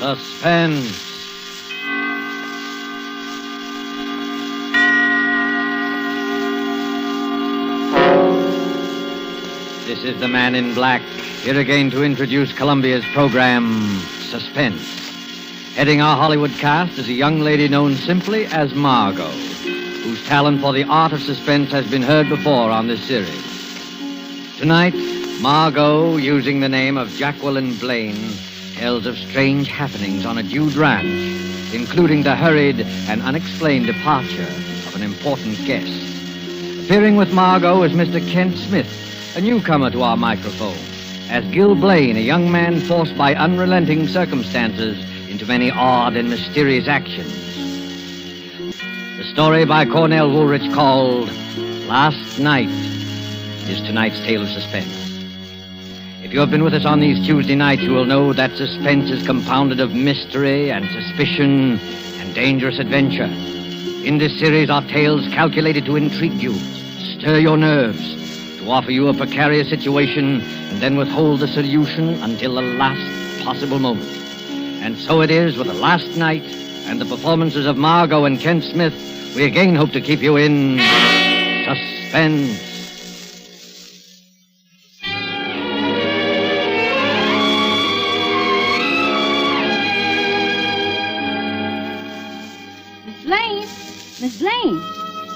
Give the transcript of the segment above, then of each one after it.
Suspense. This is the Man in Black, here again to introduce Columbia's program, Suspense. Heading our Hollywood cast is a young lady known simply as Margo, whose talent for the art of suspense has been heard before on this series. Tonight, Margo, using the name of Jacqueline Blaine, tells of strange happenings on a Jude ranch, including the hurried and unexplained departure of an important guest. Appearing with Margo is Mr. Kent Smith, a newcomer to our microphone, as Gil Blaine, a young man forced by unrelenting circumstances into many odd and mysterious actions. The story by Cornell Woolrich called Last Night is tonight's tale of suspense. If you have been with us on these Tuesday nights, you will know that suspense is compounded of mystery and suspicion and dangerous adventure. In this series are tales calculated to intrigue you, stir your nerves, to offer you a precarious situation, and then withhold the solution until the last possible moment. And so it is with The Last Night and the performances of Margo and Kent Smith. We again hope to keep you in suspense. Miss Blaine,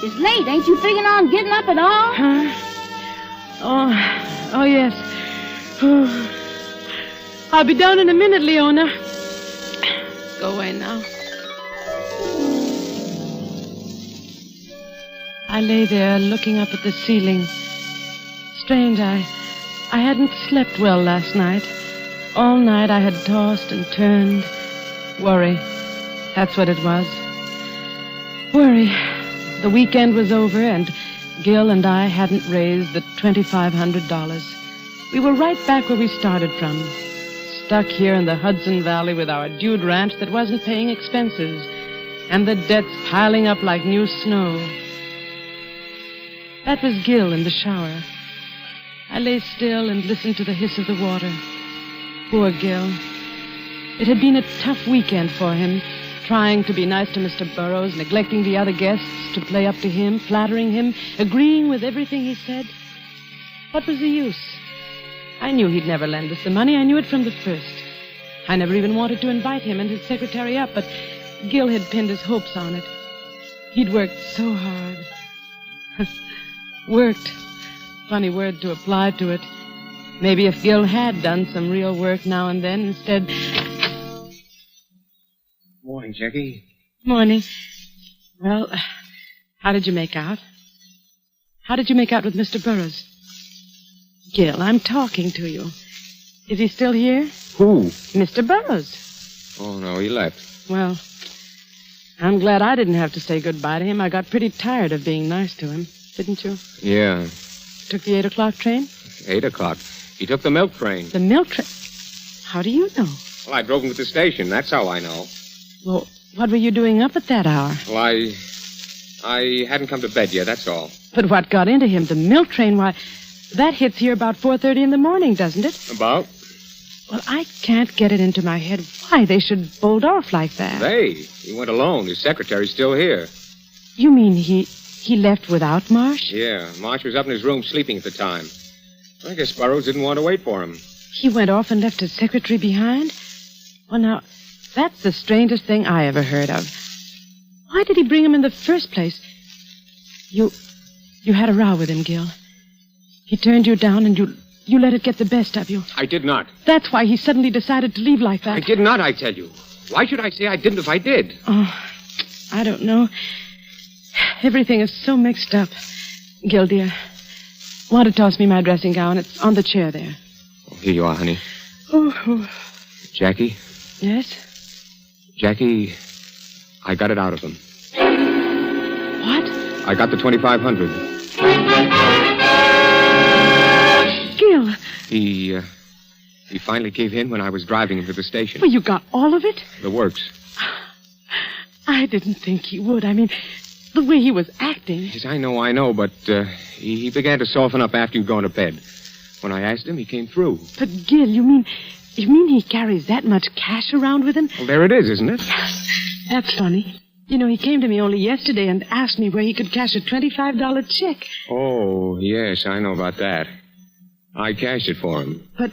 it's late. Ain't you figuring on getting up at all? Huh? Oh, yes. Oh. I'll be down in a minute, Leona. Go away now. I lay there looking up at the ceiling. Strange, I hadn't slept well last night. All night I had tossed and turned. Worry. That's what it was. Worry. The weekend was over, and Gil and I hadn't raised the $2,500. We were right back where we started from, stuck here in the Hudson Valley with our dude ranch that wasn't paying expenses, and the debts piling up like new snow. That was Gil in the shower. I lay still and listened to the hiss of the water. Poor Gil. It had been a tough weekend for him, trying to be nice to Mr. Burroughs, neglecting the other guests to play up to him, flattering him, agreeing with everything he said. What was the use? I knew he'd never lend us the money. I knew it from the first. I never even wanted to invite him and his secretary up, but Gil had pinned his hopes on it. He'd worked so hard. Worked. Funny word to apply to it. Maybe if Gil had done some real work now and then instead... Morning, Jackie. Morning. Well, how did you make out? How did you make out with Mr. Burroughs? Gil, I'm talking to you. Is he still here? Who? Mr. Burroughs. Oh, no, he left. Well, I'm glad I didn't have to say goodbye to him. I got pretty tired of being nice to him, didn't you? Yeah. Took the 8 o'clock train? 8 o'clock. He took the milk train. The milk train? How do you know? Well, I drove him to the station. That's how I know. Well, what were you doing up at that hour? Well, I hadn't come to bed yet, that's all. But what got into him? The milk train, why, that hits here about 4:30 in the morning, doesn't it? About? Well, I can't get it into my head why they should bolt off like that. He went alone. His secretary's still here. You mean he left without Marsh? Yeah, Marsh was up in his room sleeping at the time. I guess Burroughs didn't want to wait for him. He went off and left his secretary behind? Well, now, that's the strangest thing I ever heard of. Why did he bring him in the first place? You had a row with him, Gil. He turned you down and you let it get the best of you. I did not. That's why he suddenly decided to leave like that. I did not, I tell you. Why should I say I didn't if I did? Oh, I don't know. Everything is so mixed up. Gil, dear, want to toss me my dressing gown? It's on the chair there. Oh, here you are, honey. Oh. Jackie? Yes? Jackie, I got it out of him. What? I got the $2,500. Gil. He finally gave in when I was driving him to the station. Well, you got all of it? The works. I didn't think he would. I mean, the way he was acting. Yes, I know, but he began to soften up after you'd gone to bed. When I asked him, he came through. But, Gil, you mean You mean he carries that much cash around with him? Well, there it is, isn't it? That's funny. You know, he came to me only yesterday and asked me where he could cash a $25 check. Oh, yes, I know about that. I cashed it for him. But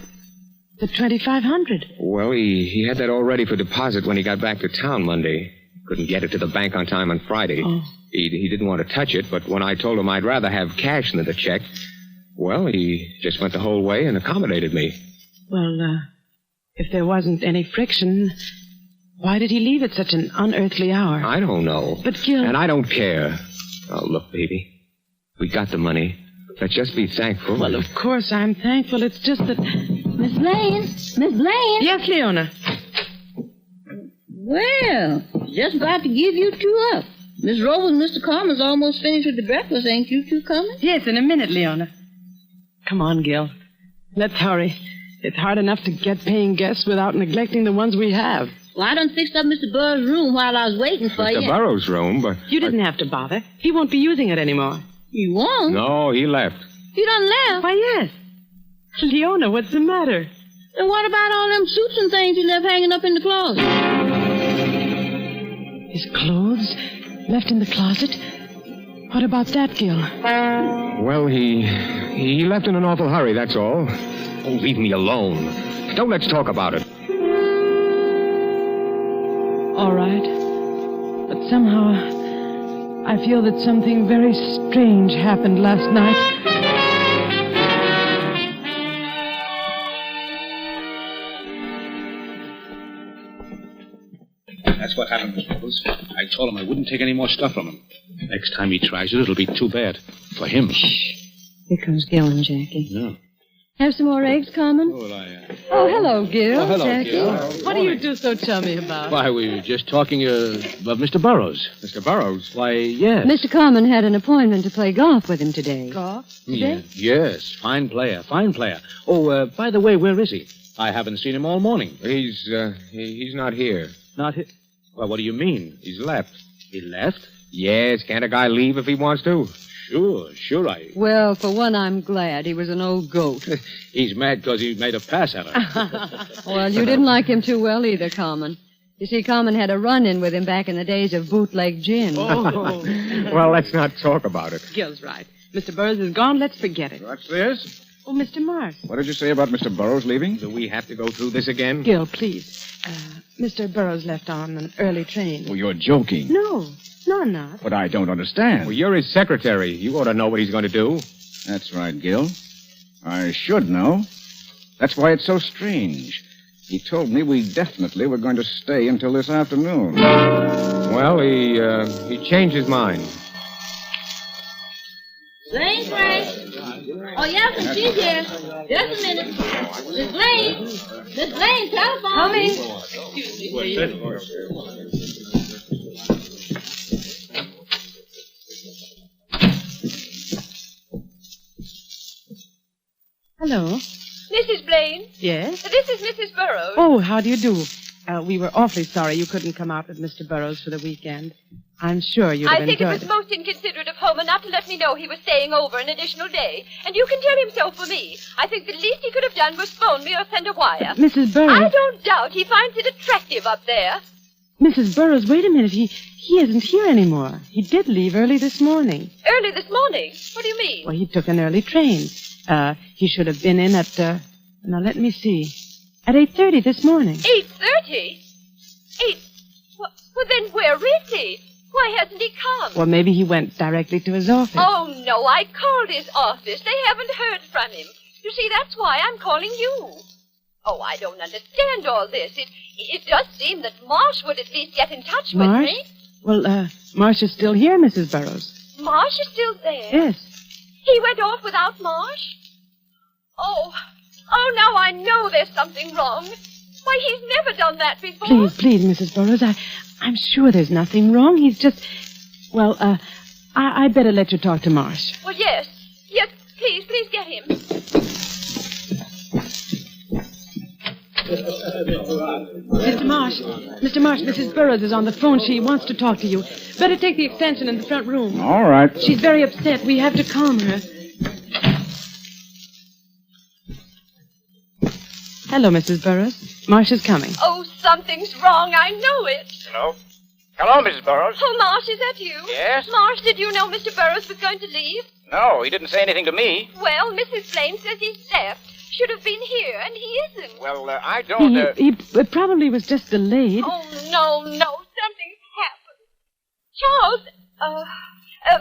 the $2,500. Well, he had that all ready for deposit when he got back to town Monday. Couldn't get it to the bank on time on Friday. Oh. He didn't want to touch it, but when I told him I'd rather have cash than the check, well, he just went the whole way and accommodated me. Well, if there wasn't any friction, why did he leave at such an unearthly hour? I don't know. But, Gil... And I don't care. Oh, look, baby. We got the money. Let's just be thankful. Well, of course I'm thankful. It's just that... Miss Blaine? Miss Blaine? Yes, Leona. Well, just about to give you two up. Miss Rose and Mr. Carmen's almost finished with the breakfast. Ain't you two coming? Yes, in a minute, Leona. Come on, Gil. Let's hurry. It's hard enough to get paying guests without neglecting the ones we have. Well, I done fixed up Mr. Burr's room while I was waiting for you. Mr. Burroughs' room, but... You didn't have to bother. He won't be using it anymore. You won't? No, he left. You done left? Why, yes. Leona, what's the matter? Then what about all them suits and things he left hanging up in the closet? His clothes left in the closet? What about that, Gil? Well, he left in an awful hurry, that's all. Oh, leave me alone. Don't let's talk about it. All right. But somehow, I feel that something very strange happened last night. That's what happened, Miss Bubbles. I told him I wouldn't take any more stuff from him. Next time he tries it, it'll be too bad. For him. Here comes Gil and Jackie. Yeah. Have some more eggs, Carmen? Oh, well, I... Oh, hello, Gil. Oh, hello, Jackie. Gil. What do you do so chummy about? Why, we were just talking of Mr. Burroughs. Mr. Burroughs? Why, yes. Mr. Carmen had an appointment to play golf with him today. Golf? Yeah, yes, fine player, fine player. Oh, by the way, where is he? I haven't seen him all morning. He's not here. Not here? Well, what do you mean? He's left. He left? Yes, can't a guy leave if he wants to? Sure, I... Well, for one, I'm glad. He was an old goat. He's mad because he made a pass at her. Well, you didn't like him too well either, Carmen. You see, Carmen had a run-in with him back in the days of bootleg gin. Oh. Well, let's not talk about it. Gil's right. Mr. Burroughs is gone. Let's forget it. What's this? Oh, Mr. Marsh. What did you say about Mr. Burroughs leaving? Do we have to go through this again? Gil, please. Mr. Burroughs left on an early train. Oh, you're joking. No, I'm not. But I don't understand. Well, you're his secretary. You ought to know what he's going to do. That's right, Gil. I should know. That's why it's so strange. He told me we definitely were going to stay until this afternoon. Well, he changed his mind. Blaine, Frank. Oh, yes, and she's here. Just a minute. Miss Blaine. Miss Blaine, telephone. Coming. Excuse me, please. Hello. Mrs. Blaine, Yes? this is Mrs. Burroughs. Oh, how do you do? We were awfully sorry you couldn't come out with Mr. Burroughs for the weekend. I'm sure you'd have I think it enjoyed was most inconsiderate of Homer not to let me know he was staying over an additional day. And you can tell him so for me. I think the least he could have done was phone me or send a wire. Mrs. Burroughs. I don't doubt he finds it attractive up there. Mrs. Burroughs, wait a minute. He isn't here anymore. He did leave early this morning. Early this morning? What do you mean? Well, he took an early train. He should have been in at, now let me see. At 8:30 this morning. 8:30? Well, then where is he? Why hasn't he come? Well, maybe he went directly to his office. Oh, no, I called his office. They haven't heard from him. You see, that's why I'm calling you. Oh, I don't understand all this. It does seem that Marsh would at least get in touch with Marsh? me. Well, Marsh is still here, Mrs. Burroughs. Marsh is still there? Yes. He went off without Marsh? Oh, now I know there's something wrong. Why, he's never done that before. Please, Mrs. Burroughs, I'm sure there's nothing wrong. He's just... Well, I better let you talk to Marsh. Well, yes, please get him. Mr. Marsh, Mrs. Burroughs is on the phone. She wants to talk to you. Better take the extension in the front room. All right. She's very upset. We have to calm her. Hello, Mrs. Burroughs. Marsh is coming. Oh, something's wrong. I know it. Hello? Hello, Mrs. Burroughs. Oh, Marsh, is that you? Yes? Marsh, did you know Mr. Burroughs was going to leave? No, he didn't say anything to me. Well, Mrs. Blaine says he's left. Should have been here, and he isn't. Well, I don't... He probably was just delayed. Oh, no, something's happened. Charles,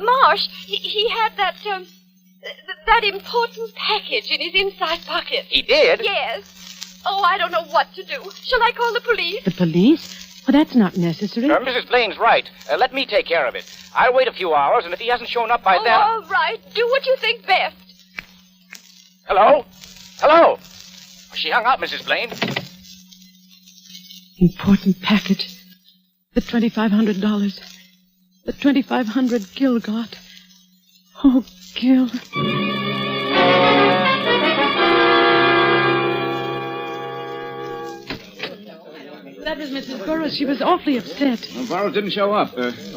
Marsh, he had that important package in his inside pocket. He did? Yes. Oh, I don't know what to do. Shall I call the police? The police? Well, that's not necessary. Mrs. Blaine's right. Let me take care of it. I'll wait a few hours, and if he hasn't shown up by then... All right. Do what you think best. Hello? Hello? She hung up, Mrs. Blaine. Important package. The $2,500. The $2,500 Gil got. Oh, Gil. That was Mrs. Burroughs. She was awfully upset. Well, Burroughs didn't show up.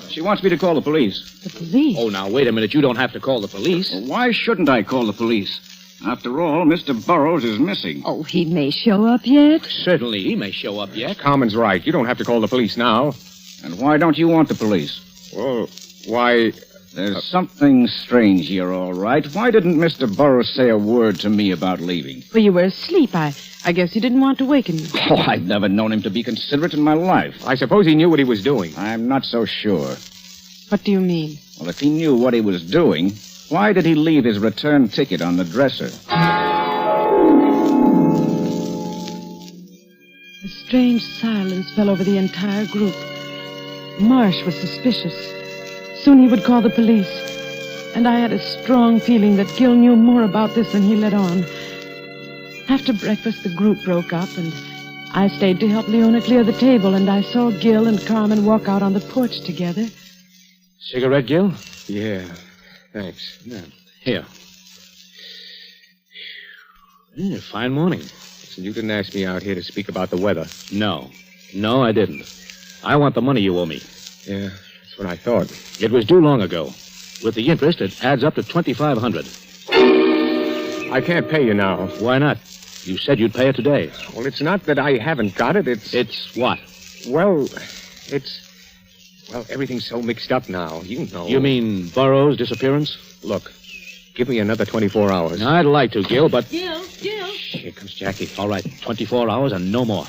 She wants me to call the police. The police? Oh, now, wait a minute. You don't have to call the police. Well, why shouldn't I call the police? After all, Mr. Burroughs is missing. Oh, he may show up yet. Certainly, he may show up yet. Carmen's right. You don't have to call the police now. And why don't you want the police? Well, why... There's something strange here, all right. Why didn't Mr. Burroughs say a word to me about leaving? Well, you were asleep. I guess he didn't want to waken you. Oh, I've never known him to be considerate in my life. I suppose he knew what he was doing. I'm not so sure. What do you mean? Well, if he knew what he was doing, why did he leave his return ticket on the dresser? A strange silence fell over the entire group. Marsh was suspicious. Soon he would call the police. And I had a strong feeling that Gil knew more about this than he let on. After breakfast, the group broke up, and I stayed to help Leona clear the table, and I saw Gil and Carmen walk out on the porch together. Cigarette, Gil? Yeah, thanks. Yeah. Here. Yeah, fine morning. Listen, you didn't ask me out here to speak about the weather. No, I didn't. I want the money you owe me. Yeah, that's what I thought. It was due long ago. With the interest, it adds up to $2,500. I can't pay you now. Why not? You said you'd pay it today. Well, it's not that I haven't got it. It's what? Well, everything's so mixed up now. You know. You mean Burroughs' disappearance? Look, give me another 24 hours. I'd like to, Gil, but... Gil! Here comes Jackie. All right, 24 hours and no more.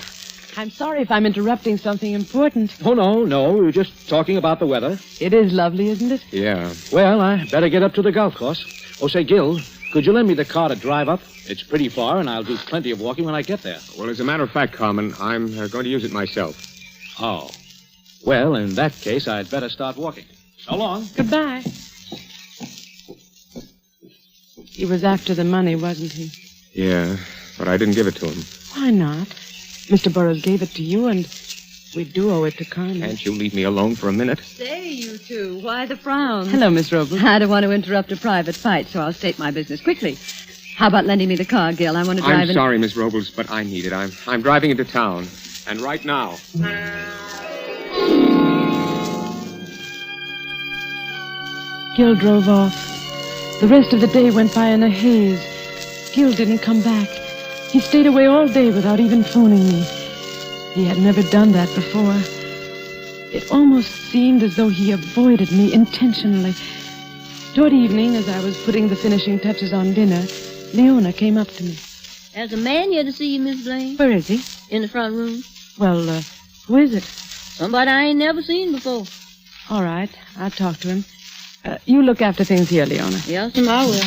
I'm sorry if I'm interrupting something important. Oh, no. We're just talking about the weather. It is lovely, isn't it? Yeah. Well, I better get up to the golf course. Oh, say, Gil, could you lend me the car to drive up? It's pretty far, and I'll do plenty of walking when I get there. Well, as a matter of fact, Carmen, I'm going to use it myself. Oh. Well, in that case, I'd better start walking. So long. Goodbye. He was after the money, wasn't he? Yeah, but I didn't give it to him. Why not? Mr. Burroughs gave it to you, and we do owe it to Carmen. Can't you leave me alone for a minute? Say, you two, why the frown? Hello, Miss Robles. I don't want to interrupt a private fight, so I'll state my business quickly. How about lending me the car, Gil? I want to drive I'm sorry, Miss Robles, but I need it. I'm driving into town, and right now. Gil drove off. The rest of the day went by in a haze. Gil didn't come back. He stayed away all day without even phoning me. He had never done that before. It almost seemed as though he avoided me intentionally. Toward evening, as I was putting the finishing touches on dinner, Leona came up to me. There's a man here to see you, Miss Blaine. Where is he? In the front room. Well, who is it? Somebody I ain't never seen before. All right, I'll talk to him. You look after things here, Leona. Yes, I will.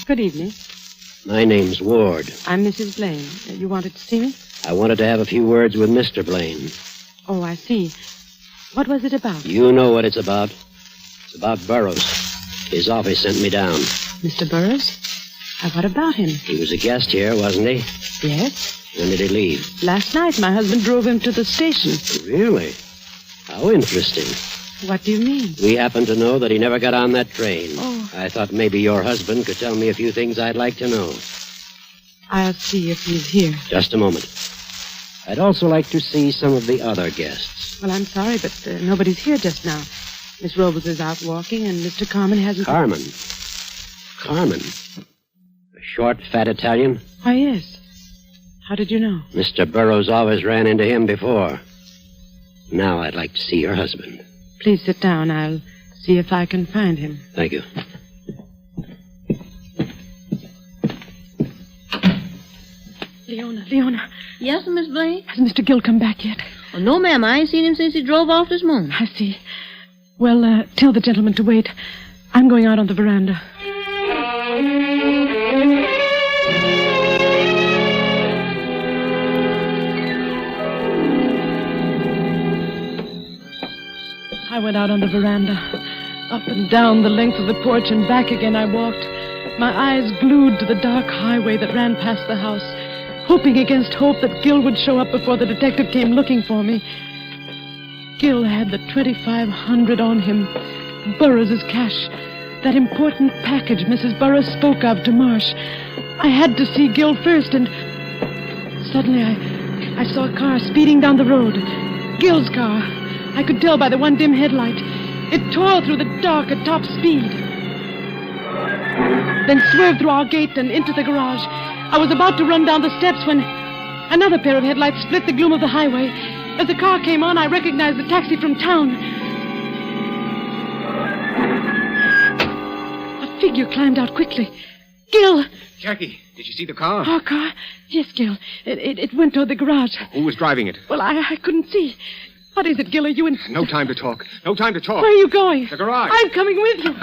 Good evening. My name's Ward. I'm Mrs. Blaine. You wanted to see me? I wanted to have a few words with Mr. Blaine. Oh, I see. What was it about? You know what it's about. It's about Burroughs. His office sent me down. Mr. Burroughs? What about him? He was a guest here, wasn't he? Yes. When did he leave? Last night, my husband drove him to the station. Really? How interesting. What do you mean? We happen to know that he never got on that train. Oh. I thought maybe your husband could tell me a few things I'd like to know. I'll see if he's here. Just a moment. I'd also like to see some of the other guests. Well, I'm sorry, but nobody's here just now. Miss Robles is out walking, and Mr. Carmen hasn't... Carmen? Short, fat Italian? Why, yes. How did you know? Mr. Burroughs always ran into him before. Now I'd like to see your husband. Please sit down. I'll see if I can find him. Thank you. Leona. Yes, Miss Blaine? Has Mr. Gill come back yet? Oh, no, ma'am. I ain't seen him since he drove off this morning. I see. Well, tell the gentleman to wait. I'm going out on the veranda. I went out on the veranda. Up and down the length of the porch and back again I walked, my eyes glued to the dark highway that ran past the house, hoping against hope that Gill would show up before the detective came looking for me. Gill had the $2,500 on him, Burroughs' cash, that important package Mrs. Burroughs spoke of to Marsh. I had to see Gill first, and suddenly I saw a car speeding down the road. Gill's car. I could tell by the one dim headlight. It tore through the dark at top speed, then swerved through our gate and into the garage. I was about to run down the steps when another pair of headlights split the gloom of the highway. As the car came on, I recognized the taxi from town. A figure climbed out quickly. Gill! Jackie, did you see the car? Our car? Yes, Gill. It went toward the garage. Who was driving it? Well, I couldn't see. What is it, Gill? Are you in... No time to talk. No time to talk. Where are you going? The garage. I'm coming with you.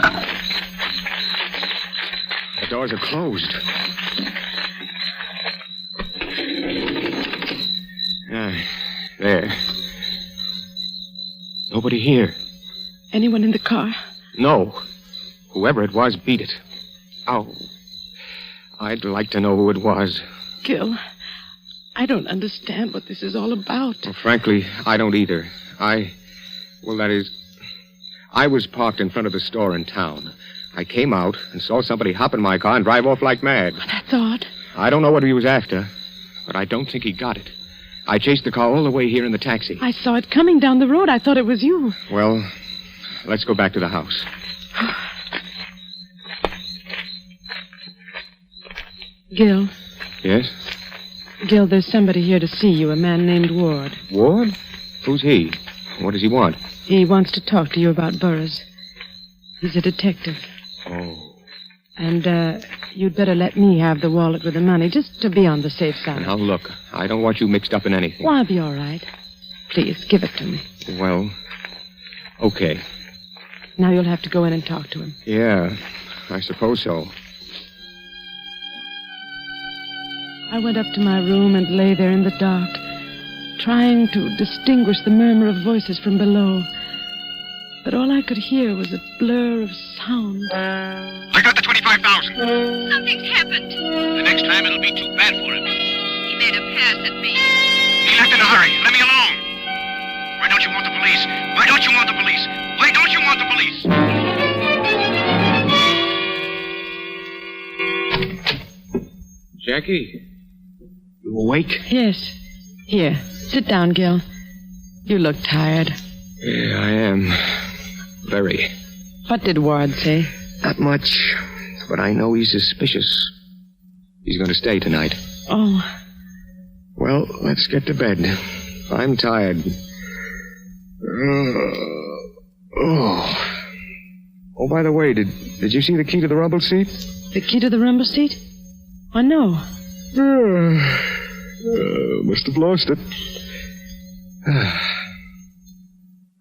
The doors are closed. There. Nobody here. Anyone in the car? No. Whoever it was, beat it. Oh. I'd like to know who it was. Gill, I don't understand what this is all about. Well, frankly, I don't either. I was parked in front of the store in town. I came out and saw somebody hop in my car and drive off like mad. That's odd. I don't know what he was after, but I don't think he got it. I chased the car all the way here in the taxi. I saw it coming down the road. I thought it was you. Well, let's go back to the house. Gill. Yes? Gill, there's somebody here to see you, a man named Ward. Ward? Who's he? What does he want? He wants to talk to you about Burroughs. He's a detective. Oh. And, you'd better let me have the wallet with the money, just to be on the safe side. Now, look, I don't want you mixed up in anything. Well, I'll be all right. Please, give it to me. Well, okay. Now you'll have to go in and talk to him. Yeah, I suppose so. I went up to my room and lay there in the dark, trying to distinguish the murmur of voices from below. But all I could hear was a blur of sound. I got the 25,000. Something's happened. The next time it'll be too bad for him. He made a pass at me. He left in a hurry. Let me alone. Why don't you want the police? Why don't you want the police? Why don't you want the police? Jackie, you awake? Yes. Here, sit down, Gil. You look tired. Yeah, I am. Very. What did Ward say? Not much, but I know he's suspicious. He's going to stay tonight. Oh. Well, let's get to bed. I'm tired. Oh, by the way, did you see the key to the rumble seat? The key to the rumble seat? Oh, no. Must have lost it.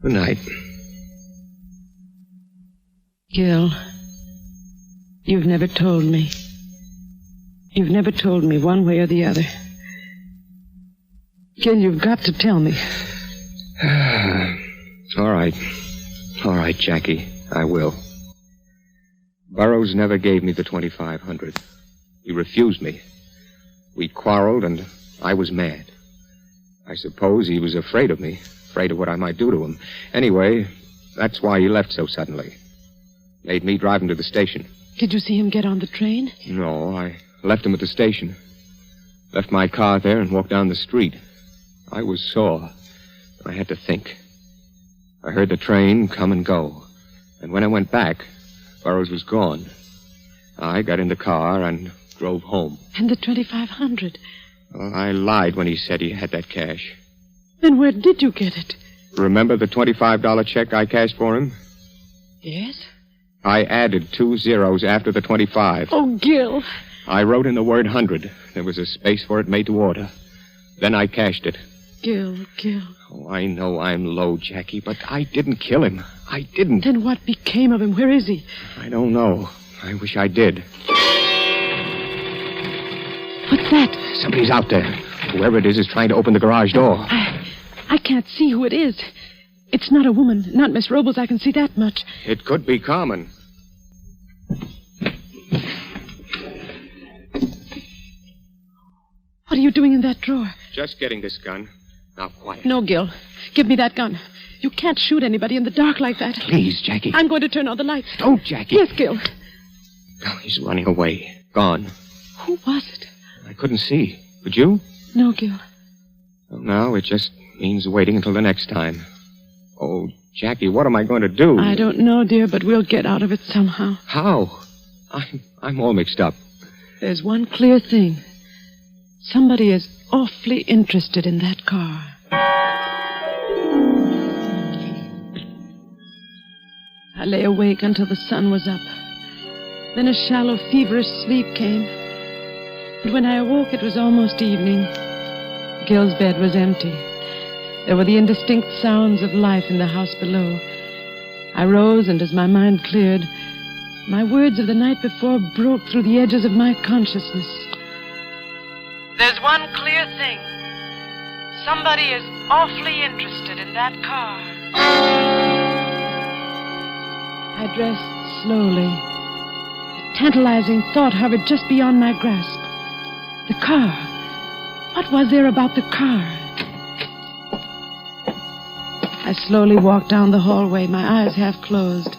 Good night. Gil, you've never told me. You've never told me one way or the other. Gil, you've got to tell me. All right. All right, Jackie. I will. Burroughs never gave me the 2,500. He refused me. We quarreled, and I was mad. I suppose he was afraid of me, afraid of what I might do to him. Anyway, that's why he left so suddenly. Made me drive him to the station. Did you see him get on the train? No, I left him at the station. Left my car there and walked down the street. I was sore. I had to think. I heard the train come and go. And when I went back, Burroughs was gone. I got in the car and drove home. And the 2,500. Well, I lied when he said he had that cash. Then where did you get it? Remember the $25 check I cashed for him? Yes? I added 2 zeros after the 25. Oh, Gil. I wrote in the word 100. There was a space for it made to order. Then I cashed it. Gil. Oh, I know I'm low, Jackie, but I didn't kill him. I didn't. Then what became of him? Where is he? I don't know. I wish I did. What's that? Somebody's out there. Whoever it is trying to open the garage door. I can't see who it is. It's not a woman, not Miss Robles. I can see that much. It could be Carmen. What are you doing in that drawer? Just getting this gun. Now, quiet. No, Gil. Give me that gun. You can't shoot anybody in the dark like that. Please, Jackie. I'm going to turn on the lights. Don't, Jackie. Yes, Gil. Oh, he's running away. Gone. Who was it? I couldn't see. Could you? No, Gil. Well, now it just means waiting until the next time. Oh, Jackie, what am I going to do? I don't know, dear, but we'll get out of it somehow. How? I'm all mixed up. There's one clear thing. Somebody is awfully interested in that car. I lay awake until the sun was up. Then a shallow, feverish sleep came. And when I awoke, it was almost evening. Gil's bed was empty. There were the indistinct sounds of life in the house below. I rose, and as my mind cleared, my words of the night before broke through the edges of my consciousness. There's one clear thing. Somebody is awfully interested in that car. I dressed slowly. A tantalizing thought hovered just beyond my grasp. The car. What was there about the car? I slowly walked down the hallway, my eyes half closed,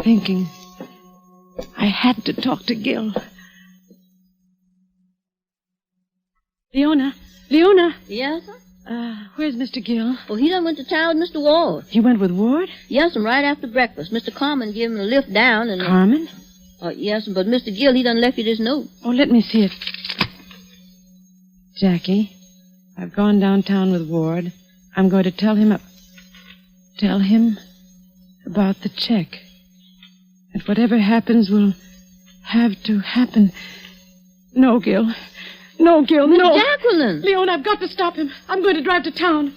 thinking I had to talk to Gil. Leona? Yes, sir? Where's Mr. Gill? Oh, he done went to town with Mr. Ward. You went with Ward? Yes, and right after breakfast. Mr. Carmen gave him a lift down and... Carmen? Yes, but Mr. Gill, he done left you this note. Oh, let me see it. Jackie, I've gone downtown with Ward. I'm going to tell him about the check. That whatever happens will have to happen. No, Gil. No, Gil, no. Miss Jacqueline. Leon, I've got to stop him. I'm going to drive to town.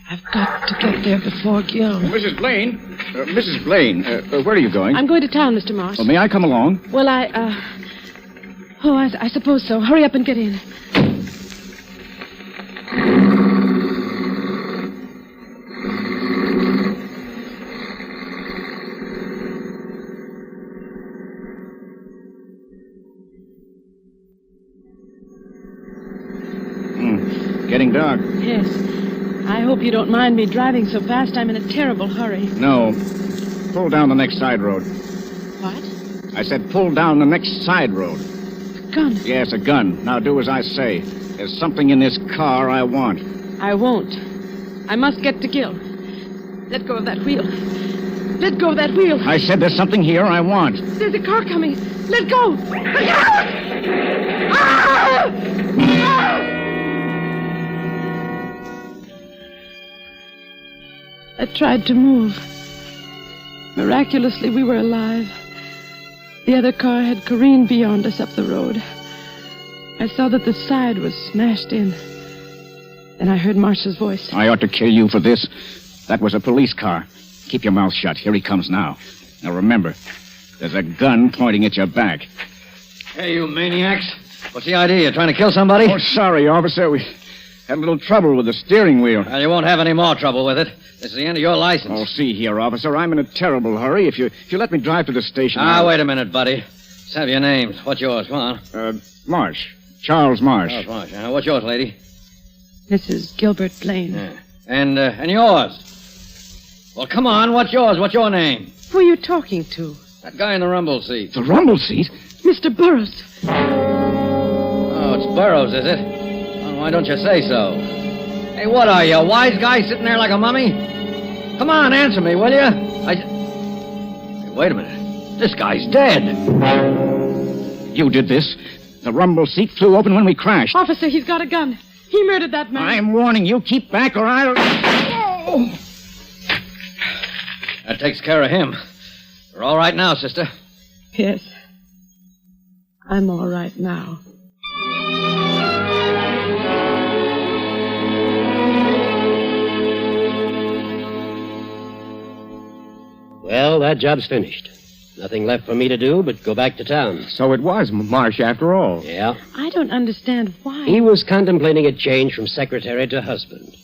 I've got to get there before Gil. Mrs. Blaine. Mrs. Blaine, where are you going? I'm going to town, Mr. Moss. Well, may I come along? Well, I suppose so. Hurry up and get in. Getting dark. Yes. I hope you don't mind me driving so fast. I'm in a terrible hurry. No. Pull down the next side road. What? I said pull down the next side road. A gun? Yes, a gun. Now do as I say. There's something in this car I want. I won't. I must get to Gil. Let go of that wheel. Let go of that wheel. I said there's something here I want. There's a car coming. Let go. Let go! Ah! Ah! I tried to move. Miraculously, we were alive. The other car had careened beyond us up the road. I saw that the side was smashed in. Then I heard Marsh's voice. I ought to kill you for this. That was a police car. Keep your mouth shut. Here he comes now. Now remember, there's a gun pointing at your back. Hey, you maniacs. What's the idea? You're trying to kill somebody? Oh, sorry, officer. We had a little trouble with the steering wheel. Well, you won't have any more trouble with it. This is the end of your license. Oh, see here, officer. I'm in a terrible hurry. If you let me drive to the station... Wait a minute, buddy. Let's have your names. What's yours? Come on. Marsh. Charles Marsh. Charles Marsh. What's yours, lady? Mrs. Gilbert Blaine. Yeah. And yours? Well, come on. What's yours? What's your name? Who are you talking to? That guy in the rumble seat. The rumble seat? Mr. Burroughs. Oh, it's Burroughs, is it? Well, why don't you say so? Hey, what are you, a wise guy sitting there like a mummy? Come on, answer me, will you? Hey, wait a minute. This guy's dead. You did this. The rumble seat flew open when we crashed. Officer, he's got a gun. He murdered that man. I'm warning you. Keep back or I'll... Oh! That takes care of him. You're all right now, sister. Yes. I'm all right now. Well, that job's finished. Nothing left for me to do but go back to town. So it was Marsh after all. Yeah. I don't understand why. He was contemplating a change from secretary to husband.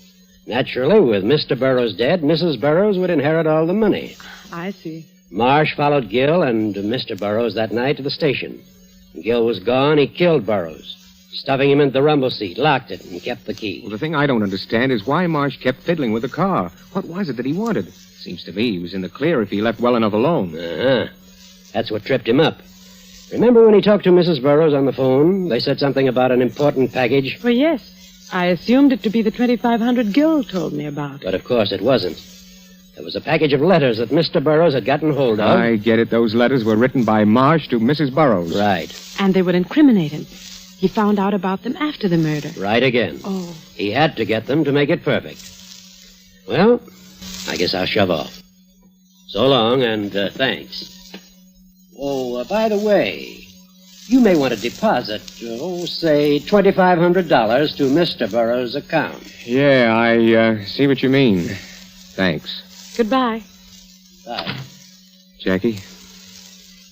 Naturally, with Mr. Burroughs dead, Mrs. Burroughs would inherit all the money. I see. Marsh followed Gill and Mr. Burroughs that night to the station. When Gill was gone, he killed Burroughs, stuffing him into the rumble seat, locked it, and kept the key. Well, the thing I don't understand is why Marsh kept fiddling with the car. What was it that he wanted? Seems to me he was in the clear if he left well enough alone. Uh-huh. That's what tripped him up. Remember when he talked to Mrs. Burroughs on the phone? They said something about an important package? Well, yes. I assumed it to be the 2,500 Gill told me about. But of course it wasn't. There was a package of letters that Mr. Burroughs had gotten hold of. I get it. Those letters were written by Marsh to Mrs. Burroughs. Right. And they would incriminate him. He found out about them after the murder. Right again. Oh. He had to get them to make it perfect. Well, I guess I'll shove off. So long, and thanks. Oh, by the way, you may want to deposit, say $2,500 to Mr. Burroughs' account. Yeah, I see what you mean. Thanks. Goodbye. Bye. Jackie?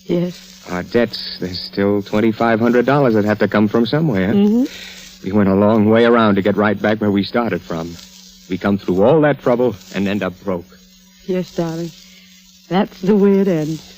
Yes. Our debts, there's still $2,500 that have to come from somewhere. Mm-hmm. We went a long way around to get right back where we started from. We come through all that trouble and end up broke. Yes, darling. That's the way it ends.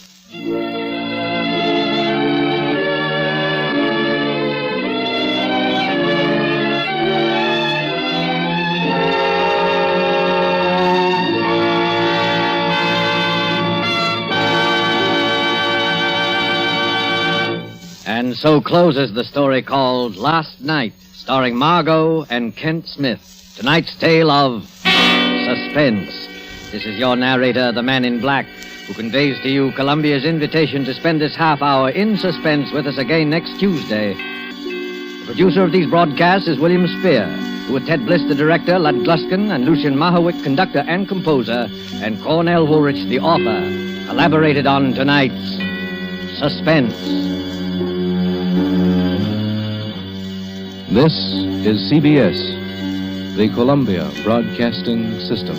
And so closes the story called Last Night, starring Margo and Kent Smith. Tonight's tale of Suspense. This is your narrator, the Man in Black, who conveys to you Columbia's invitation to spend this half hour in suspense with us again next Tuesday. The producer of these broadcasts is William Spear, who with Ted Bliss, the director, Lud Gluskin, and Lucien Mahowick, conductor and composer, and Cornell Woolrich, the author, collaborated on tonight's Suspense. This is CBS, the Columbia Broadcasting System.